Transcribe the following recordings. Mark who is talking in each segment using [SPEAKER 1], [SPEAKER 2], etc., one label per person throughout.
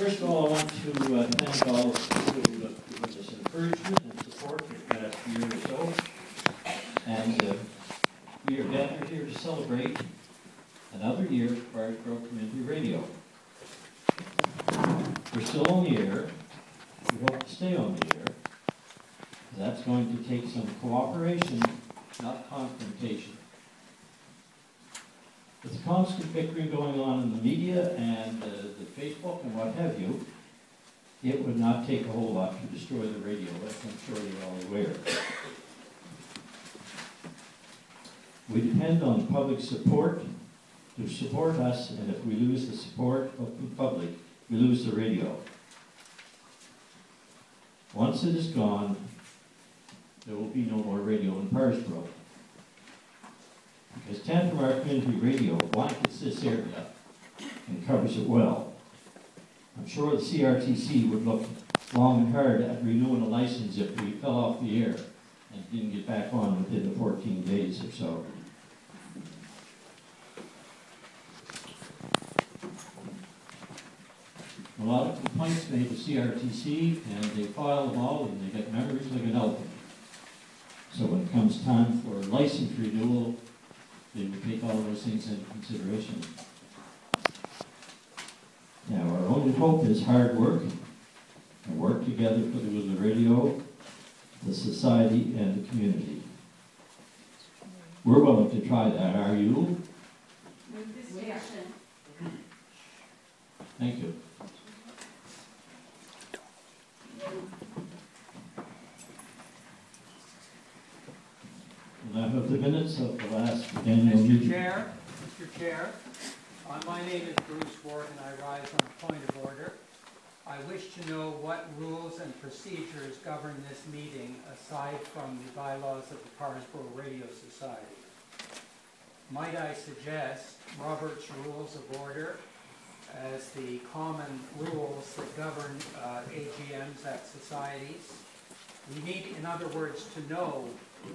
[SPEAKER 1] First of all, I want to thank all who have given us encouragement and support for the past year or so. And we are gathered here to celebrate another year of Byers Grove Community Radio. We're still on the air. We hope to stay on the air. That's going to take some cooperation, not confrontation. With the constant bickering going on in the media and the Facebook and what have you, it would not take a whole lot to destroy the radio, as I'm sure you're all aware. We depend on public support to support us, and if we lose the support of the public, we lose the radio. Once it is gone, there will be no more radio in Parsbrook. Because Tantramar Community Radio blankets this area and covers it well. I'm sure the CRTC would look long and hard at renewing a license if we fell off the air and didn't get back on within the 14 days or so. A lot of complaints made to CRTC, and they file them all, and they get memories like an elephant. So when it comes time for license renewal, they will take all those things into consideration. Now, our only hope is hard work, and work together for the good of the radio, the society, and the community. We're willing to try that, are you? Thank you. We'll now have the minutes of the last annual meeting.
[SPEAKER 2] Mr. Chair, my name is Bruce Ward and I rise on a point of order. I wish to know what rules and procedures govern this meeting aside from the bylaws of the Parsbrook Radio Society. Might I suggest Robert's Rules of Order as the common rules that govern AGMs at societies? We need, in other words, to know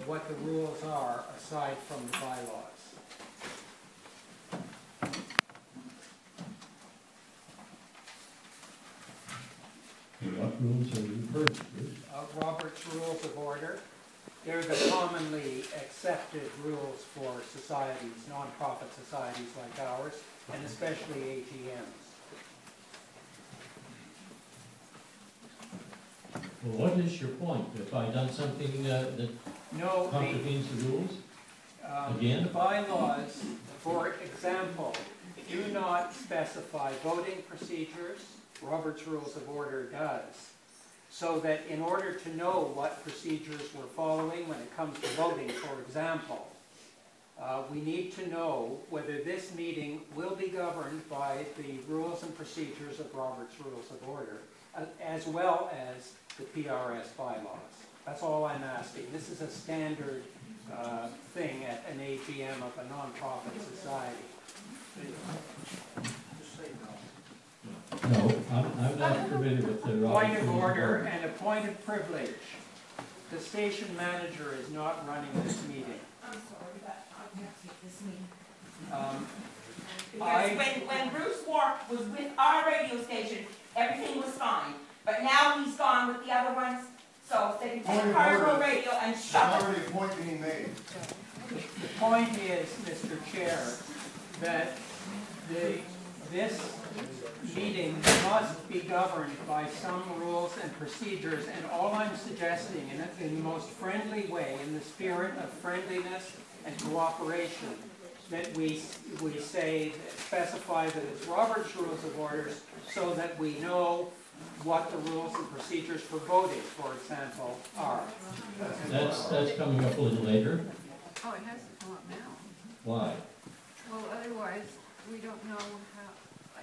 [SPEAKER 2] what the rules are aside from the bylaws.
[SPEAKER 1] What rules are you referring to?
[SPEAKER 2] Robert's Rules of Order. They're the commonly accepted rules for societies, non-profit societies like ours, and especially AGMs.
[SPEAKER 1] Well, what is your point? If I done something that contravenes the rules? Again?
[SPEAKER 2] The bylaws, for example, do not specify voting procedures. Robert's Rules of Order does. So that in order to know what procedures we're following when it comes to voting, for example, we need to know whether this meeting will be governed by the rules and procedures of Robert's Rules of Order, as well as the PRS bylaws. That's all I'm asking. This is a standard thing at an AGM of a non-profit society.
[SPEAKER 1] No, I'm not familiar with the
[SPEAKER 2] Point of order and a point of privilege. The station manager is not running this meeting.
[SPEAKER 3] I'm sorry, but I can't take this meeting.
[SPEAKER 2] Because
[SPEAKER 3] when Bruce Ward was with our radio station, everything was fine. But now he's gone with the other ones, so they can take Parsbrook Radio and shut it.
[SPEAKER 4] Already a point being made.
[SPEAKER 2] the point is, Mr. Chair, that this meeting must be governed by some rules and procedures, and all I'm suggesting in the most friendly way, in the spirit of friendliness and cooperation, that we specify that it's Robert's Rules of Orders so that we know what the rules and procedures for voting, for example, are.
[SPEAKER 1] That's coming up a little later.
[SPEAKER 5] Oh, it has to come up now.
[SPEAKER 1] Why?
[SPEAKER 5] Well, otherwise, we don't know how,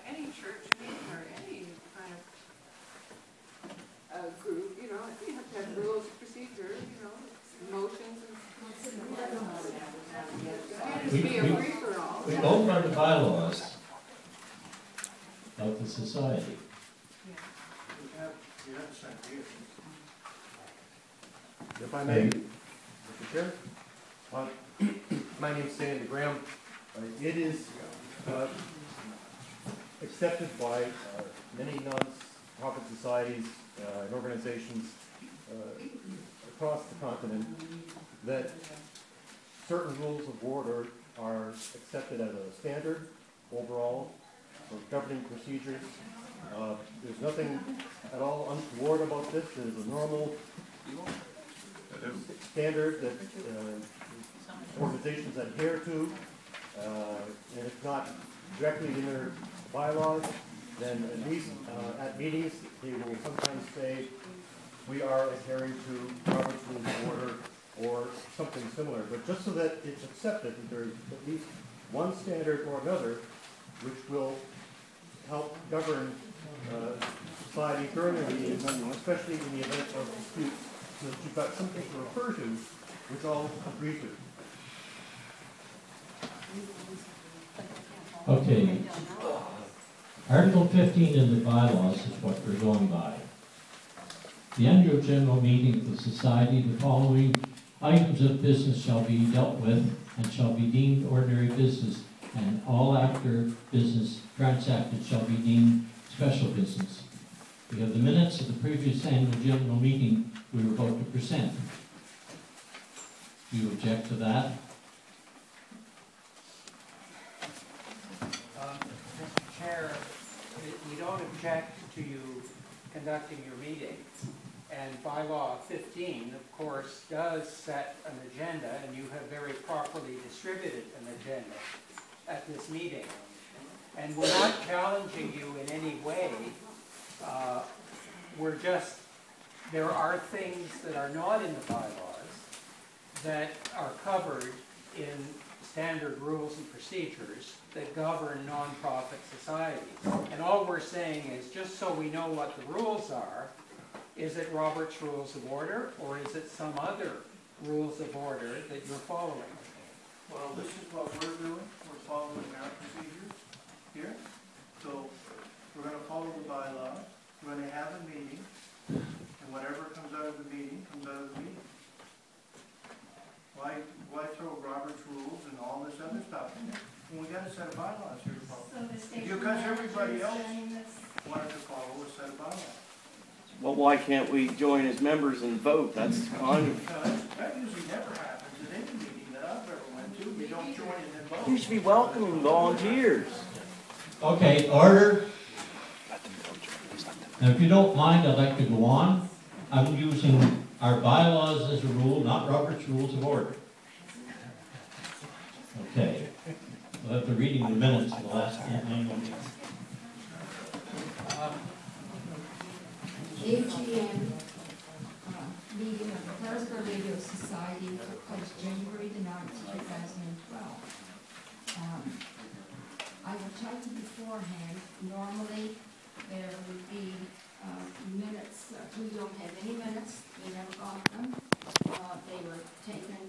[SPEAKER 5] any church meeting or any kind of group, you know, you have to have rules, procedures, you know, motions and. It be a free-for-all.
[SPEAKER 1] We go by the bylaws of the society.
[SPEAKER 4] If I may, Mr. Chair, my name's Sandy Graham. It is accepted by many non-profit societies and organizations across the continent, that certain rules of order are accepted as a standard overall for governing procedures. There's nothing at all untoward about this. There's a normal standard that organizations adhere to, and if not directly in their bylaws, then at least at meetings they will sometimes say we are adhering to Robert's Rules of Order or something similar. But just so that it's accepted that there's at least one standard or another which will help govern society during the meetings, especially in the event of disputes, so that you've got something to refer to which all agree to.
[SPEAKER 1] Okay. Article 15 in the bylaws is what we're going by. The annual general meeting of the society, the following items of business shall be dealt with and shall be deemed ordinary business, and all after business transacted shall be deemed special business. We have the minutes of the previous annual general meeting we were about to present. Do you object to that?
[SPEAKER 2] Mr. Chair, we don't object to you conducting your meeting. And bylaw 15, of course, does set an agenda, and you have very properly distributed an agenda at this meeting. And we're not challenging you in any way. There are things that are not in the bylaws that are covered in standard rules and procedures that govern nonprofit societies. And all we're saying is, just so we know what the rules are, is it Robert's Rules of Order, or is it some other rules of order that you're following?
[SPEAKER 6] Well, this is what we're doing. We're following our procedures here. So we're going to follow the bylaws. We're going to have a meeting, and whatever comes out of the meeting comes out of the meeting. Why throw Robert's rules and all this other stuff in there when we got a set of bylaws here to follow? Because everybody else wanted to follow a set of bylaws.
[SPEAKER 7] Well, why can't we join as members and vote? That's kind of...
[SPEAKER 6] That usually never happens at any meeting that I've ever went to. You don't join and then vote.
[SPEAKER 7] You should be welcoming volunteers.
[SPEAKER 1] Okay, order. Now, if you don't mind, I'd like to go on. I'm using our bylaws as a rule, not Robert's Rules of Order. Okay. We'll have to reading the minutes of the last annual meeting.
[SPEAKER 8] AGM meeting of the Harrisburg Radio Society took place January the 9th, 2012. I will tell you beforehand, normally there would be minutes. We don't have any minutes. We never got them. They were taken,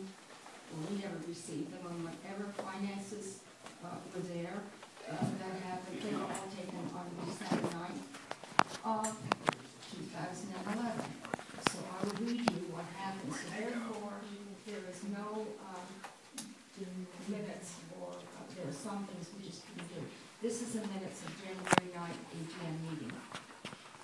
[SPEAKER 8] we never received them, and whenever finances were there, that happened. They were all taken on December 9th of 2011. So I will read you what happened. So therefore, there is no minutes, or there are some things we just couldn't do. This is the minutes of January 9th AGM meeting.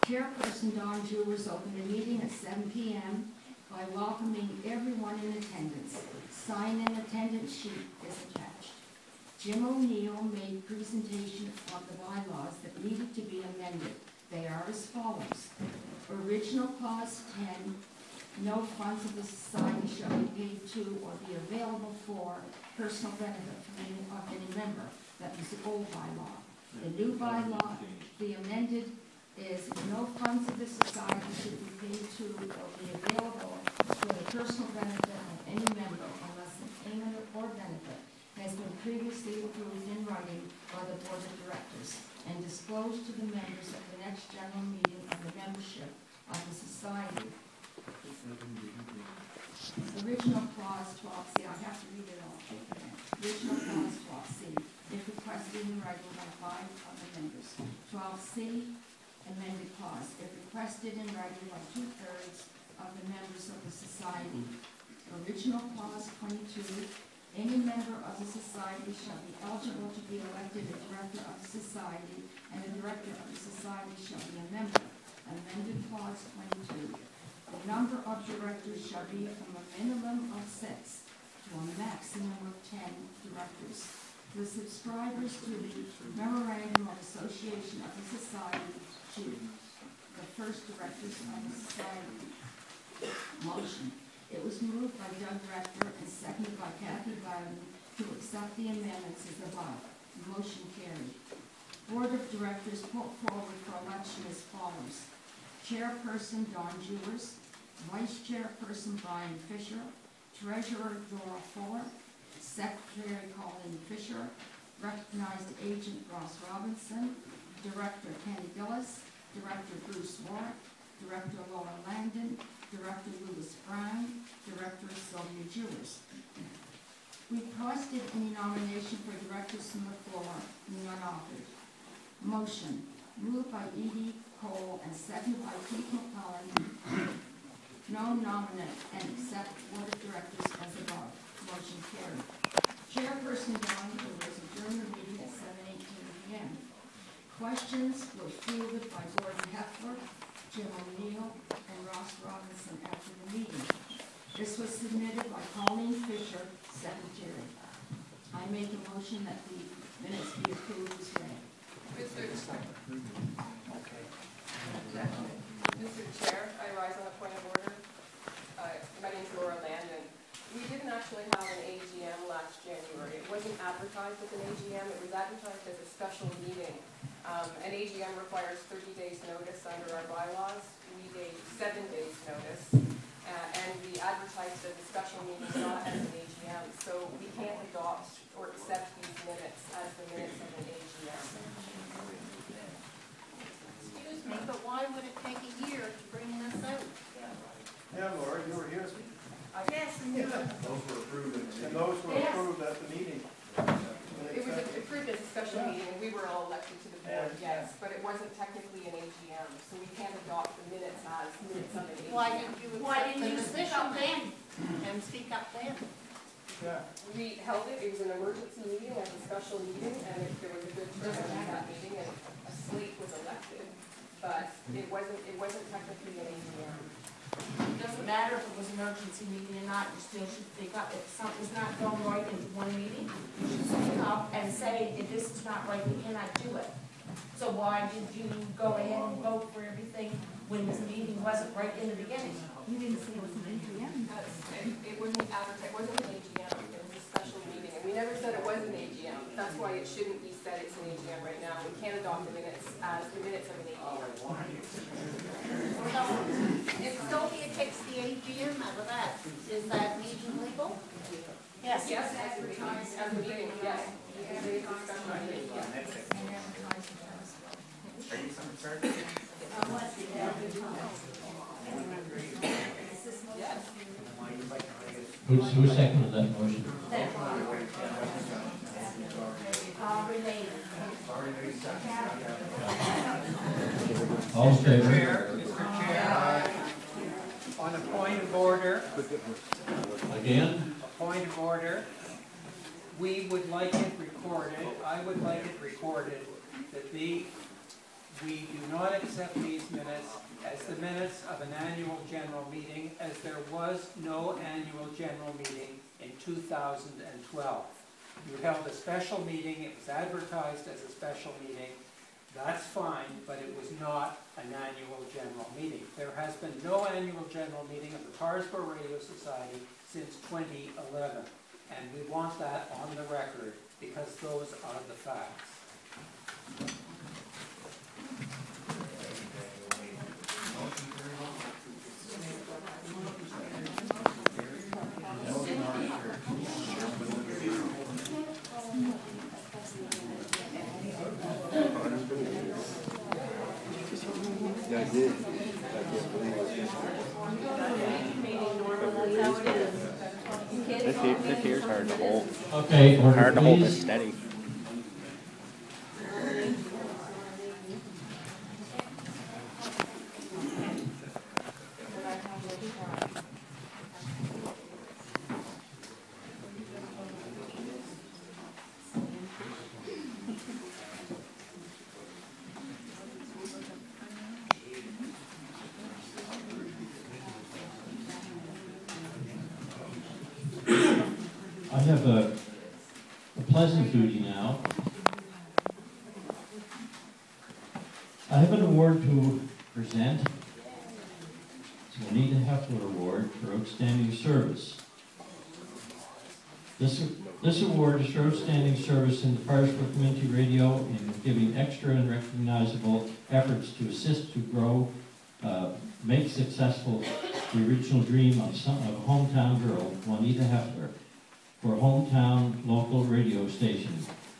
[SPEAKER 8] Chairperson Don Jewers opened the meeting at 7 p.m. by welcoming everyone in attendance. Sign-in attendance sheet is attached. Jim O'Neill made presentation of the bylaws that needed to be amended. They are as follows. Original clause 10, no funds of the society shall be paid to or be available for personal benefit of any member. That was the old bylaw. The new bylaw, the amended, is no funds of the society should be paid to or be available for the personal benefit of any member unless the payment or benefit has been previously approved in writing by the Board of Directors and disclosed to the members at the next general meeting of the membership of the society. Original clause 12C, I have to read it all. Original clause 12C, if requested in writing by 5 of the members. 12C, amended clause, if requested in writing by 2/3 of the members of the society. Original clause 22, any member of the society shall be eligible to be elected a director of the society and a director of the society shall be a member. Amended clause 22. The number of directors shall be from a minimum of 6 to a maximum of 10 directors. The subscribers to the memorandum of association of the society should the first directors of the society. Motion. It was moved by Doug Rector and seconded by Kathy Bowden to accept the amendments as above. Motion carried. Board of Directors put forward for election as follows. Chairperson Don Jewers, Vice Chairperson Brian Fisher, Treasurer Dora Fuller, Secretary Colleen Fisher, Recognized Agent Ross Robinson, Director Kenny Gillis, Director Bruce Warwick, Director Laura Langdon, Director Louis Brown, Director Sylvia Jewers. Requested any nomination for directors from the floor, none offered. Motion, moved by Edie Cole and seconded by Keith McCullen. No nominate and accept Board of Directors as above. Motion carried. Chairperson Don Jewers adjourned the meeting at 7:18 p.m. Questions were fielded by Gordon Heffler, Jim O'Neill, and Ross Robinson after the meeting. This was submitted by Colleen Fisher, Secretary. I make a motion that the minutes be approved as read.
[SPEAKER 9] Mr. Chair, I rise on a point of order. My name is Laura Landon. We didn't actually have an AGM last January. It wasn't advertised as an AGM. It was advertised as a special meeting. An AGM requires 30 days notice under our bylaws. We gave 7 days notice, and we advertised as a special meeting, not as an AGM. So we can't adopt or accept these minutes as the minutes of an AGM.
[SPEAKER 5] Excuse me, but why would it take a year to bring this out?
[SPEAKER 6] Yeah, Laura, you were here.
[SPEAKER 5] Yes,
[SPEAKER 6] And those were approved at the meeting.
[SPEAKER 9] It was approved as a special meeting, and we were all elected to the board, yes, but it wasn't technically an AGM, so we can't adopt the minutes as minutes of an AGM.
[SPEAKER 5] Why didn't you accept the position then and speak up then?
[SPEAKER 6] Yeah.
[SPEAKER 9] We held it, it was an emergency meeting as a special meeting, and there was a good turnout at that meeting, and a slate was elected, but it wasn't technically an AGM.
[SPEAKER 10] It doesn't matter if it was an emergency meeting or not, you still should speak up. If something's not going right in one meeting, you should speak up and say, if this is not right, we cannot do it. So why did you go ahead and vote for everything when this meeting wasn't right in the beginning?
[SPEAKER 8] You didn't say it was an AGM.
[SPEAKER 9] It wasn't advertised, it wasn't an AGM, it was a special meeting, and we never said it was an AGM. That's why it shouldn't be said it's an AGM right now. We can't adopt the minutes as the minutes of an AGM.
[SPEAKER 5] So, if Sylvia takes the AGM out of that, is that meeting legal?
[SPEAKER 10] Yes.
[SPEAKER 9] Yes, as a meeting, yes. You can say it's a special meeting, yes.
[SPEAKER 8] And advertise it as well.
[SPEAKER 9] Yes.
[SPEAKER 1] Who seconded that motion?
[SPEAKER 10] Renee.
[SPEAKER 1] All in favor?
[SPEAKER 2] Mr. Chair, on a point of order,
[SPEAKER 1] Again?
[SPEAKER 2] a point of order, we would like it recorded, I would like it recorded that we do not accept these minutes as the minutes of an annual general meeting, as there was no annual general meeting in 2012. You held a special meeting, it was advertised as a special meeting, that's fine, but it was not an annual general meeting. There has been no annual general meeting of the Parsboro Radio Society since 2011, and we want that on the record because those are the facts.
[SPEAKER 7] Yeah, I did. This here's hard to hold.
[SPEAKER 1] Okay, order
[SPEAKER 7] Hard to hold this
[SPEAKER 1] please.
[SPEAKER 7] steady.
[SPEAKER 1] have a pleasant duty now. I have an award to present. It's the Anita Heffler Award for Outstanding Service. This award is for outstanding service in the Parrsville Community Radio in giving extra and recognizable efforts to assist to grow, make successful the original dream of a hometown girl, Juanita Heffler, for a hometown local radio station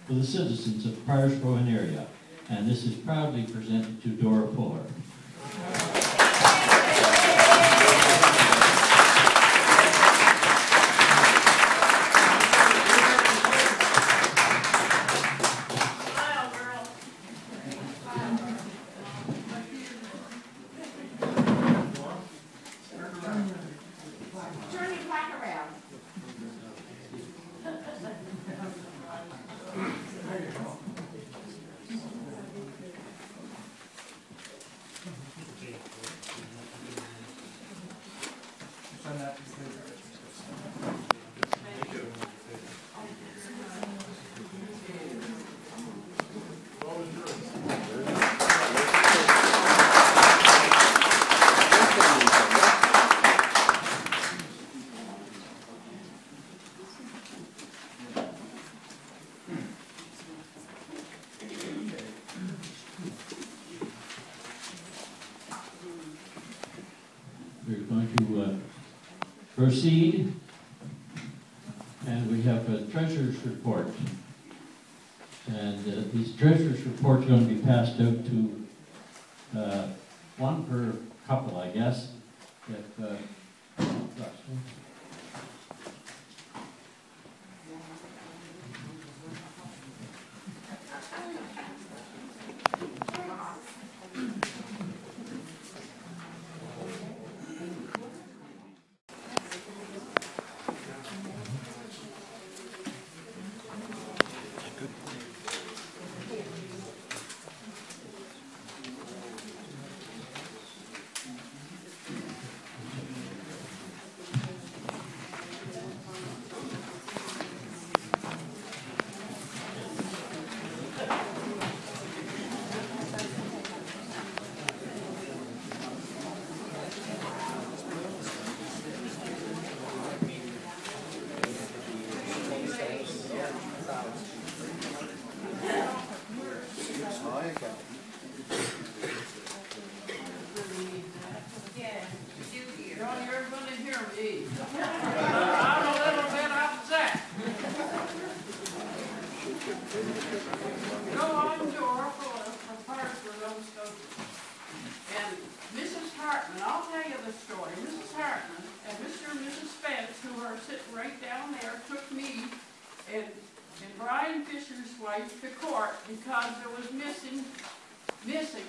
[SPEAKER 1] for the citizens of Parrsville and area. And this is proudly presented to Dora Fuller.
[SPEAKER 10] Turn your back around.
[SPEAKER 1] We're going to proceed, and we have a treasurer's report. And these treasurer's reports are going to be passed out to one per couple, I guess.
[SPEAKER 11] Because there was missing,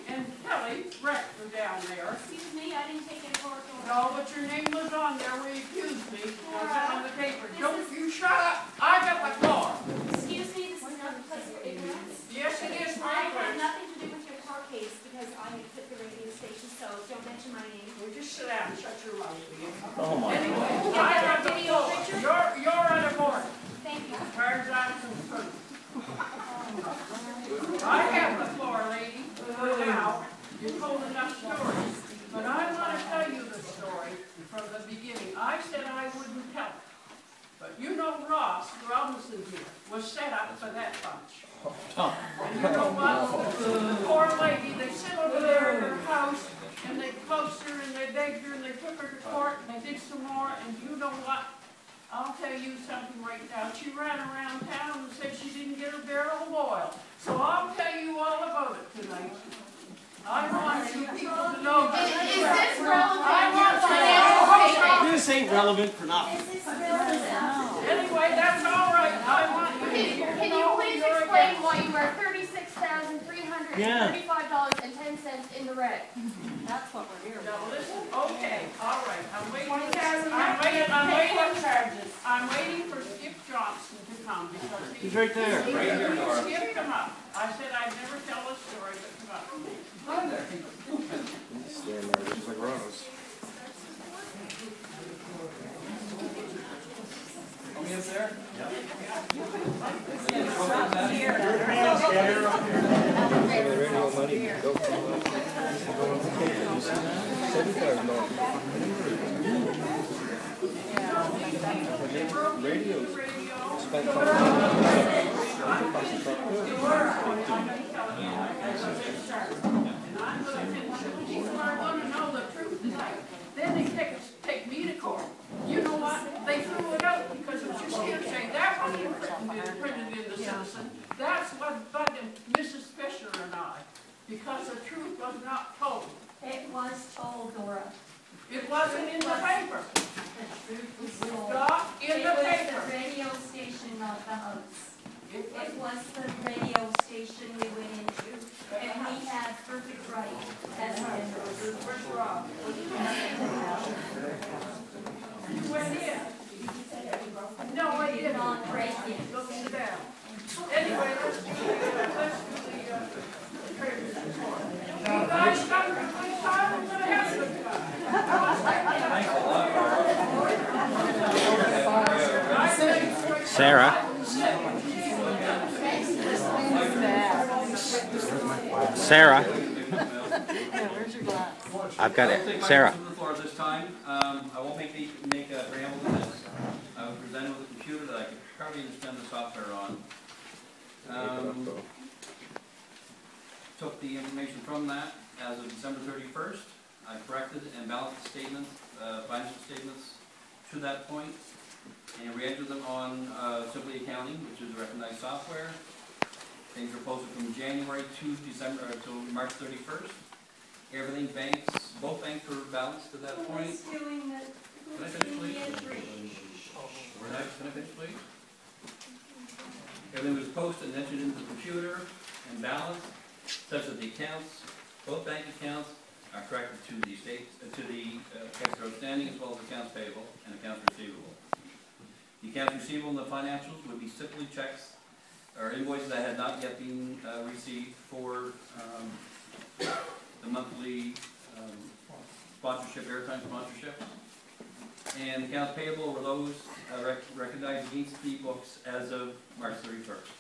[SPEAKER 11] and Kelly Brecht was down there.
[SPEAKER 3] Excuse me, I didn't take any court order.
[SPEAKER 11] No, but your name was on there where you accused me. It was on the paper. Don't you shut up. I got the floor.
[SPEAKER 3] Excuse me, this is not the place for ignorance.
[SPEAKER 11] Yes, it is for
[SPEAKER 3] I have
[SPEAKER 11] ignorance.
[SPEAKER 3] nothing to do with your court case because I quit the radio station, so don't mention my name.
[SPEAKER 11] Well, just sit down and shut your mouth, will you?
[SPEAKER 7] Oh my
[SPEAKER 11] Anyway,
[SPEAKER 7] God.
[SPEAKER 11] I have the
[SPEAKER 3] Video
[SPEAKER 11] floor.
[SPEAKER 3] picture?
[SPEAKER 11] You're out of order.
[SPEAKER 3] Thank you.
[SPEAKER 11] As far as I'm concerned. I have the floor, lady, for now. You told enough stories. But I want to tell you the story from the beginning. I said I wouldn't tell it. But you know Ross Robinson here was set up for that bunch. And you know what? The poor lady, they sit over there in her house, and they coaxed her, and they begged her, and they took her to court, and they did some more, and you know what? I'll tell you something right now. She ran around town and said she didn't get her barrel of oil. So I'll tell you all about it tonight. I want you people to know.
[SPEAKER 3] Is this relevant?
[SPEAKER 11] I want you.
[SPEAKER 7] This ain't relevant for nothing.
[SPEAKER 3] Is this relevant?
[SPEAKER 11] Anyway, that's all right. I want you people to
[SPEAKER 3] Can you
[SPEAKER 11] know
[SPEAKER 3] please
[SPEAKER 11] you're
[SPEAKER 3] explain
[SPEAKER 11] against.
[SPEAKER 3] why you were $36,335.10 in the red? That's what we're here
[SPEAKER 11] Now
[SPEAKER 3] for.
[SPEAKER 11] listen, okay, all right. I'm waiting.
[SPEAKER 10] Charges.
[SPEAKER 11] I'm waiting for Skip Johnson to come because
[SPEAKER 7] He's right there.
[SPEAKER 11] Skip, come up. I said I'd never tell a story, but come up.
[SPEAKER 7] Stand there just like Rose.
[SPEAKER 11] Are we up there? People are gonna know the truth tonight. Then they take me to court. You know what? They threw it out because it was just hearsay. That wasn't printed in the Citizen. That's what bugged Mrs. Fisher and I, because the truth was not told.
[SPEAKER 8] It was told, Dora.
[SPEAKER 11] It wasn't in the paper.
[SPEAKER 8] The truth was told.
[SPEAKER 11] Not in the
[SPEAKER 8] It was
[SPEAKER 11] paper.
[SPEAKER 8] the radio station, not the house. It was the radio station we went into, and we had perfect right as members.
[SPEAKER 11] What's wrong? You went in. No, I
[SPEAKER 8] We did
[SPEAKER 11] didn't.
[SPEAKER 8] not break in.
[SPEAKER 11] Look it down. Anyway, let's do the treasurer's report. You guys got a good time, I'm gonna have a good time.
[SPEAKER 12] Sarah? Sarah? I've got it. Sarah?
[SPEAKER 13] From the floor this time. I won't make a preamble to this. I was presented with a computer that I could hardly understand the software on. Took the information from that as of December 31st. I corrected and balanced the statements, financial statements to that point, and re-entered them on Simply Accounting, which is recognized software. Things were posted from January to December to March 31st. Everything banks, both banks were balanced at that point. Can I finish, please? Can I finish, please? Everything was posted and entered into the computer and balanced, such that the accounts, both bank accounts, are corrected to the accounts outstanding as well as accounts payable and accounts receivable. The accounts receivable and the financials would be simply checks or invoices that had not yet been received for the monthly sponsorship, airtime sponsorship. And accounts payable were those recognized against the books as of March 31st.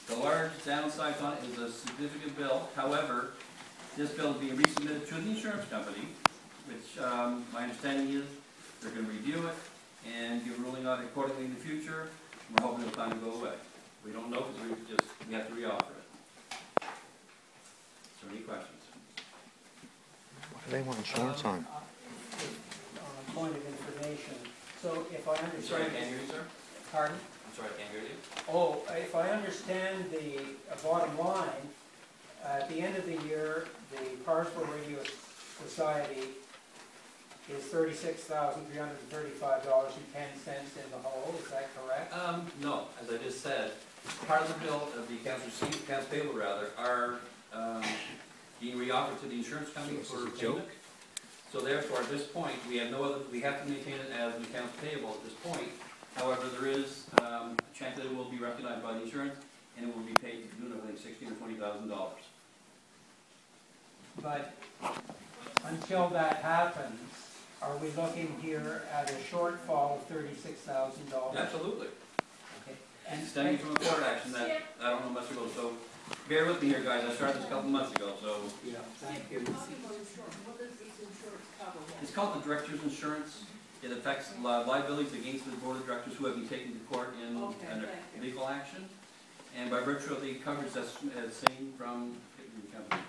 [SPEAKER 13] The large downside on it is a significant bill. However, this bill is being resubmitted to the insurance company, which my understanding is they're going to review it and give a ruling on it accordingly in the future. We're hoping it'll kind of go away. We don't know because we have to reoffer it. Is there any questions?
[SPEAKER 12] What do they want insurance on?
[SPEAKER 2] Point of information. So if I understand.
[SPEAKER 13] I'm sorry, I can't hear you, sir.
[SPEAKER 2] Pardon?
[SPEAKER 13] I'm sorry, I can't hear you.
[SPEAKER 2] Oh, if I understand the bottom line, at the end of the year, the Parsville Radio Society is $36,335.10 in the hole. Is that correct?
[SPEAKER 13] No, as I just said, part of the bill of the accounts received, accounts payable rather, are being reoffered to the insurance company for payment. So therefore, at this point, we have no other. We have to maintain it as an accounts payable at this point. However, there is a chance that it will be recognized by the insurance, and it will be paid to the tune of like $16,000 or $20,000.
[SPEAKER 2] But until that happens, are we looking here at a shortfall of $36,000?
[SPEAKER 13] Absolutely.
[SPEAKER 2] Okay.
[SPEAKER 13] And stemming from a court action that I don't know much about. So bear with me here, guys. I started this a couple months ago. So
[SPEAKER 2] Yeah. Thank you.
[SPEAKER 13] it's called the director's insurance. It affects liabilities against the board of directors who have been taken to court in a legal action, and by virtue of the coverage that's seen from the company.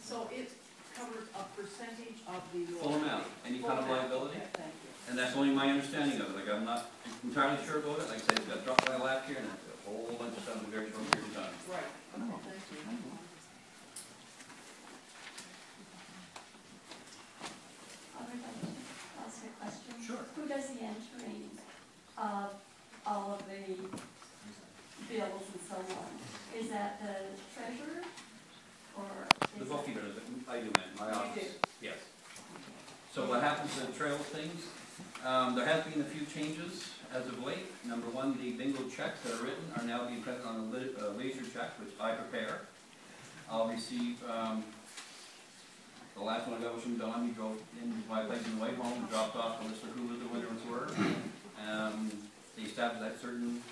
[SPEAKER 11] So it covers a percentage of the.
[SPEAKER 13] Full amount, any kind of liability.
[SPEAKER 11] Okay, thank you.
[SPEAKER 13] And that's only my understanding of it. Like, I'm not entirely sure about it. Like I said, it got dropped by my lap here, and a whole bunch of stuff in a very short period of time.
[SPEAKER 11] Right, okay, thank you.
[SPEAKER 8] I would like to ask a question.
[SPEAKER 13] Sure.
[SPEAKER 8] Who does the entering of all of the bills and so on? Is that the treasurer? Or
[SPEAKER 13] The
[SPEAKER 8] is
[SPEAKER 13] bookkeeper does it. I do, man. My office. Yes. So what happens to the trail things? There has been a few changes as of late. Number one, the bingo checks that are written are now being printed on a laser check, which I prepare. I'll receive, the last one I got was from Don. He drove in my place on the way home and dropped off a list of who the winners were. They established that certain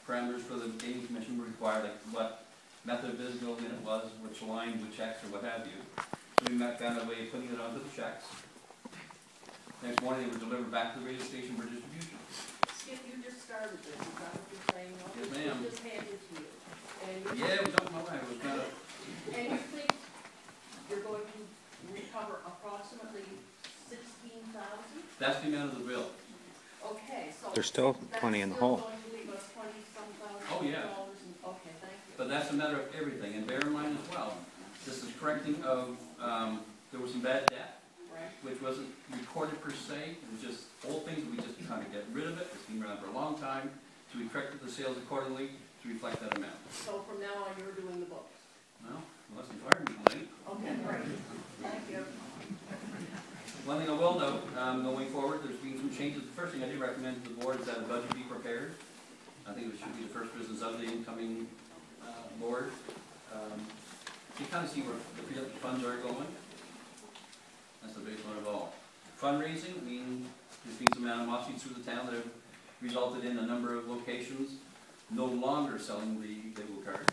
[SPEAKER 13] parameters for the gaming commission were required, like what method of visible when it was, which line, which checks, or what have you. So we found a way of putting it onto the checks. Next morning, they were delivered back to the radio station for distribution.
[SPEAKER 11] Skip, you just started this, is that what you're saying?
[SPEAKER 13] Yes, ma'am.
[SPEAKER 11] Just handed to you. And you
[SPEAKER 13] Yeah, it was something like that. It was kind of,
[SPEAKER 11] And you think you're going to recover approximately 16,000?
[SPEAKER 13] that's the amount of the bill.
[SPEAKER 11] Okay, so.
[SPEAKER 12] There's still plenty in the hole.
[SPEAKER 11] That's still going to leave us 20-some thousand
[SPEAKER 13] Oh, yeah.
[SPEAKER 11] dollars. Okay, thank you.
[SPEAKER 13] But that's a matter of everything, and bear in mind as well, this is correcting of, there was some bad debt,
[SPEAKER 11] Right.
[SPEAKER 13] which wasn't recorded per se, it was just old things, we just kind of get rid of it, it's been around for a long time, so we corrected the sales accordingly to reflect that amount.
[SPEAKER 11] So from now on, you're doing the books?
[SPEAKER 13] Well, unless you fire me, Elaine.
[SPEAKER 11] Okay, great. Thank you.
[SPEAKER 13] One thing I will note, going forward, there's been some changes. The first thing I do recommend to the board is that a budget be prepared. I think it should be the first business of the incoming board. You kind of see where the projected funds are going. That's the biggest one of all. Fundraising, I mean, there's been some animosity through the town that have resulted in a number of locations no longer selling the bingo cards.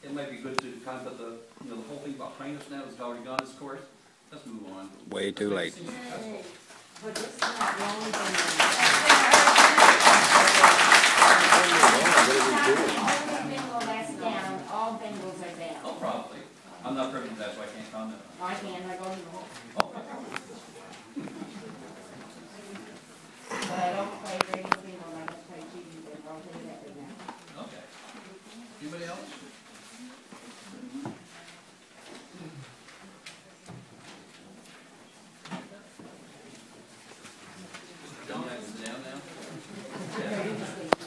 [SPEAKER 13] It might be good to kind of put the, you know, the whole thing behind us now. It's already gone its course. Let's move on.
[SPEAKER 12] Way too late.
[SPEAKER 10] But this is not the only thing. Only bingo that's down, all bingos are down.
[SPEAKER 13] Oh, probably. I'm not privy to that, so I can't comment on
[SPEAKER 10] I can, I go to the hole.
[SPEAKER 13] it. Oh,
[SPEAKER 10] But I don't play radio bingo, I don't play TV bingo, I'll tell you that right now.
[SPEAKER 13] okay. Anybody else? Don't have to sit down now?
[SPEAKER 14] In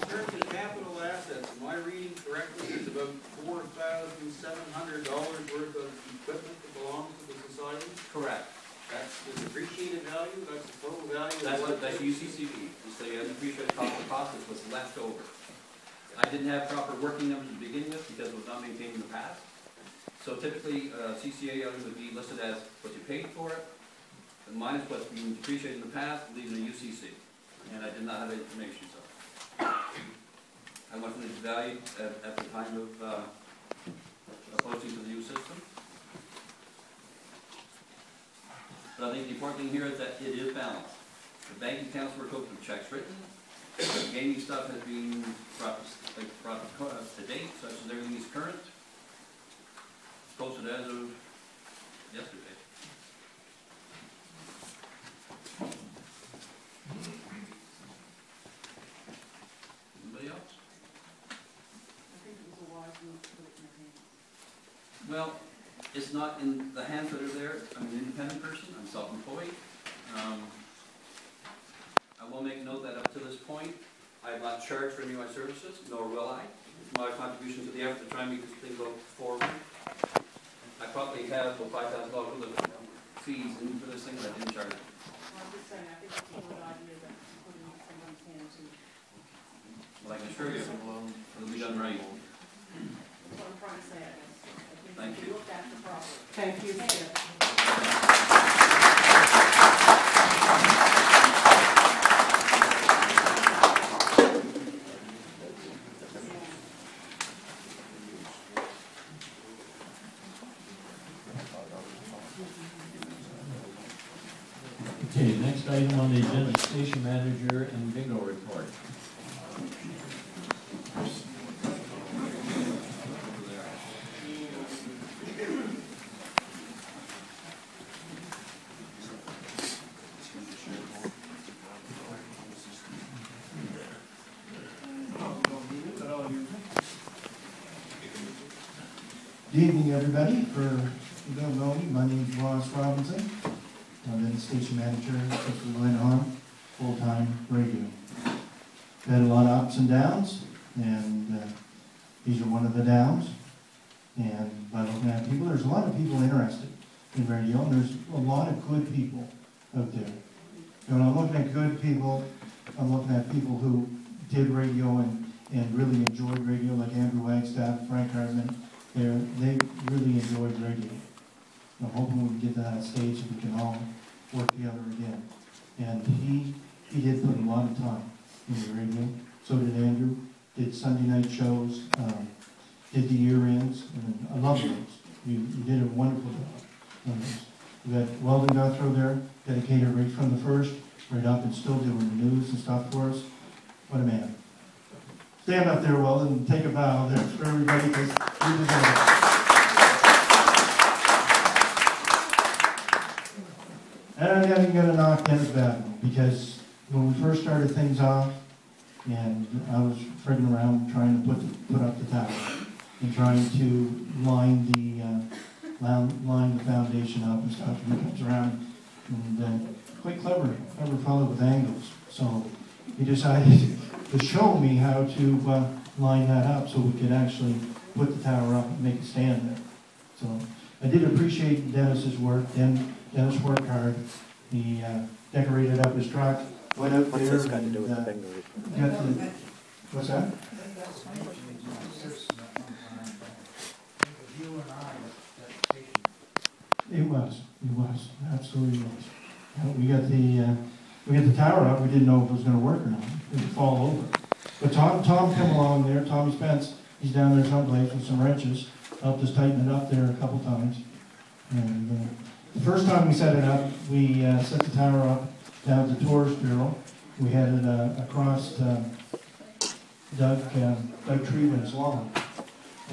[SPEAKER 14] terms of capital assets, am I reading correctly, there's about $4,700 worth of equipment that belongs to the society?
[SPEAKER 13] Correct.
[SPEAKER 14] That's the depreciated value, that's the total value?
[SPEAKER 13] That's what, that's UCCB. It's the undepreciated cost of what's left over. I didn't have proper working numbers to begin with because it was not maintained in the past. So typically, CCA items would be listed as what you paid for it, and minus what's been depreciated in the past, leaving a UCC. And I did not have that information, so. I went from the value at the time of approaching to the new system. But I think the important thing here is that it is balanced. The bank accounts were cooked with checks written. The gaming stuff has been brought to date, such as everything is current. Posted as of yesterday. Anybody else?
[SPEAKER 11] I think it was a wise move to put it in your hands.
[SPEAKER 13] Well, it's not in the hands that are there. I'm an independent person, I'm self-employed. I will make note that up to this point, I have not charged for any of my services, nor will I. It's my contribution to the effort to try and make this thing go forward. I probably have $5,000 worth of fees in for this thing that I didn't charge.
[SPEAKER 11] I'm just saying, I think it's a good idea that put it in someone's hands and
[SPEAKER 13] Well, I can assure you, it'll be done right.
[SPEAKER 11] that's what I'm trying to say, I guess. I
[SPEAKER 13] Thank
[SPEAKER 11] think
[SPEAKER 13] you.
[SPEAKER 11] we looked after properly.
[SPEAKER 2] Thank you, Skip.
[SPEAKER 1] Okay, next item on the agenda, station manager and bingo report.
[SPEAKER 15] Good evening, everybody. For who don't know me, my name is Ross Robinson. I've been the station manager since we went on full-time radio. We've had a lot of ups and downs, and these are one of the downs. And by looking at people, there's a lot of people interested in radio, and there's a lot of good people out there. And when I'm looking at good people, I'm looking at people who did radio and really enjoyed radio, like Andrew Wagstaff, Frank Hardman. They really enjoyed radio. I'm hoping we can get to that stage and we can all work together again. And he did put a lot of time in the radio. So did Andrew. Did Sunday night shows. did the year ends, and I love those. You did a wonderful job on those. We got Weldon Guthrie there, dedicated right from the first, right up and still doing the news and stuff for us. What a man. Stand up there, Weldon, and take a bow there for everybody, because you deserve it. And I'm gonna knock Dennis Badwell, because when we first started things off, and I was frigging around trying to put up the tower and trying to line the foundation up and stuff, and he comes around and quite clever fellow with angles. So he decided to show me how to line that up so we could actually put the tower up and make it stand there. So I did appreciate Dennis's work. Dennis worked hard. He decorated up his truck, went out there.
[SPEAKER 12] What's this got to do with the bingo?
[SPEAKER 15] What's that? It was, absolutely was. We got the tower up. We didn't know if it was going to work or not. It would fall over. But Tom come along there. Tommy Spence, he's down there someplace with some wrenches, helped us tighten it up there a couple times. And the first time we set it up, we set the tower up down at the Tourist Bureau. We had it across Doug Treeman's lawn.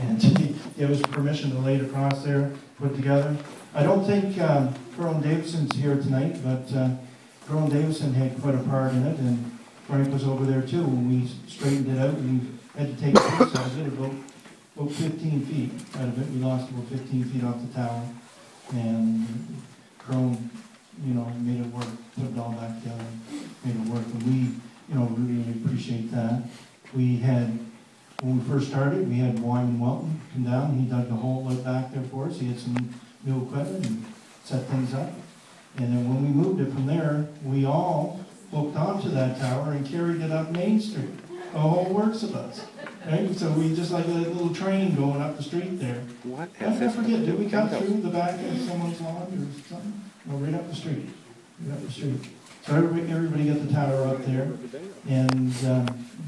[SPEAKER 15] And he gave us permission to lay it across there, put together. I don't think Carolyn Davidson's here tonight, but Carolyn Davidson had quite a part in it, and Frank was over there too when we straightened it out. We had to take a piece out of it, about 15 feet out of it. We lost about 15 feet off the tower, and Carolyn, made it work, put it all back together, made it work, and we, really appreciate that. We had, when we first started, we had Wyman Welton come down. He dug the hole out back there for us. He had some new equipment and set things up. And then when we moved it from there, we all hooked onto that tower and carried it up Main Street. The whole works of us. Right? So we just like a little train going up the street there.
[SPEAKER 12] What?
[SPEAKER 15] I forget, did we cut through the back of someone's lawn or something? No, right up the street. Right up the street. So everybody got the tower up there. And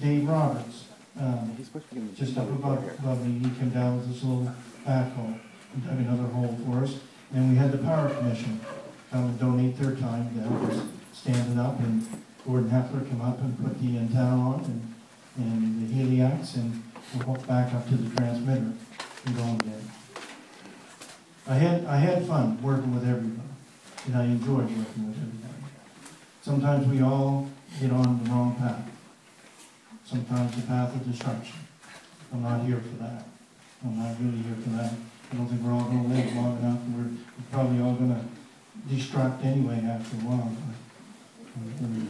[SPEAKER 15] Dave Roberts, just up above me, he came down with this little backhoe and dug another hole for us. And we had the Power Commission come and donate their time to help us stand it up. And Gordon Heffler came up and put the antenna on and the heliacs, and we hooked back up to the transmitter and going there. I had fun working with everybody, and I enjoyed working with everybody. Sometimes we all get on the wrong path. Sometimes the path of destruction. I'm not here for that. I'm not really here for that. I don't think we're all going to live long enough, and we're probably all going to destruct anyway after a while, or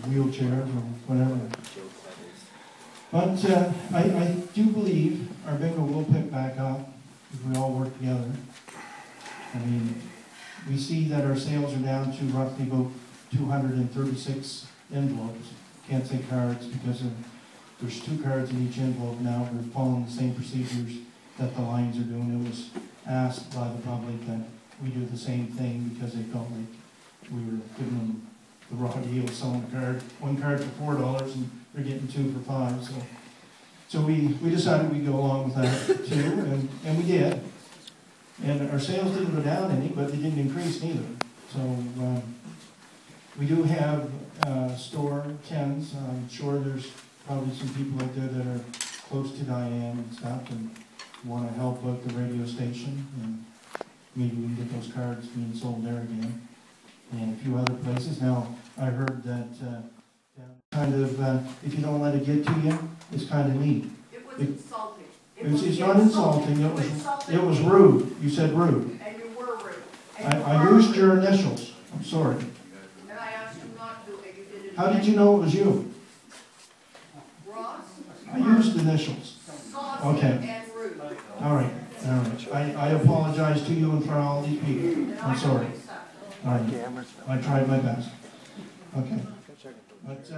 [SPEAKER 15] wheelchairs or whatever. But I do believe our bingo will pick back up if we all work together. I mean, we see that our sales are down to roughly about 236 envelopes. Can't say cards because there's 2 cards in each envelope now. We're following the same procedures that the Lions are doing. It was asked by the public that we do the same thing because they felt like we were giving them the raw deal, selling a card, 1 card for $4 and they're getting 2 for $5. So we decided we'd go along with that too, and we did. And our sales didn't go down any, but they didn't increase neither. So we do have store Ken's. I'm sure there's probably some people out there that are close to Diane and stuff and want to help out the radio station, and maybe we can get those cards being sold there again, and a few other places. Now, I heard that kind of, if you don't let it get to you, it's kind of neat.
[SPEAKER 11] It was insulting.
[SPEAKER 15] It's not insulting, it was rude. You said rude.
[SPEAKER 11] And you were rude.
[SPEAKER 15] I used your initials. I'm sorry.
[SPEAKER 11] And I asked you not to, and you did it.
[SPEAKER 15] How did you know it was you?
[SPEAKER 11] Ross?
[SPEAKER 15] I used initials.
[SPEAKER 11] Saucy
[SPEAKER 15] Okay.
[SPEAKER 11] and rude.
[SPEAKER 15] All right. I apologize to you and for all these people. I'm sorry. All right. I tried my best. Okay. But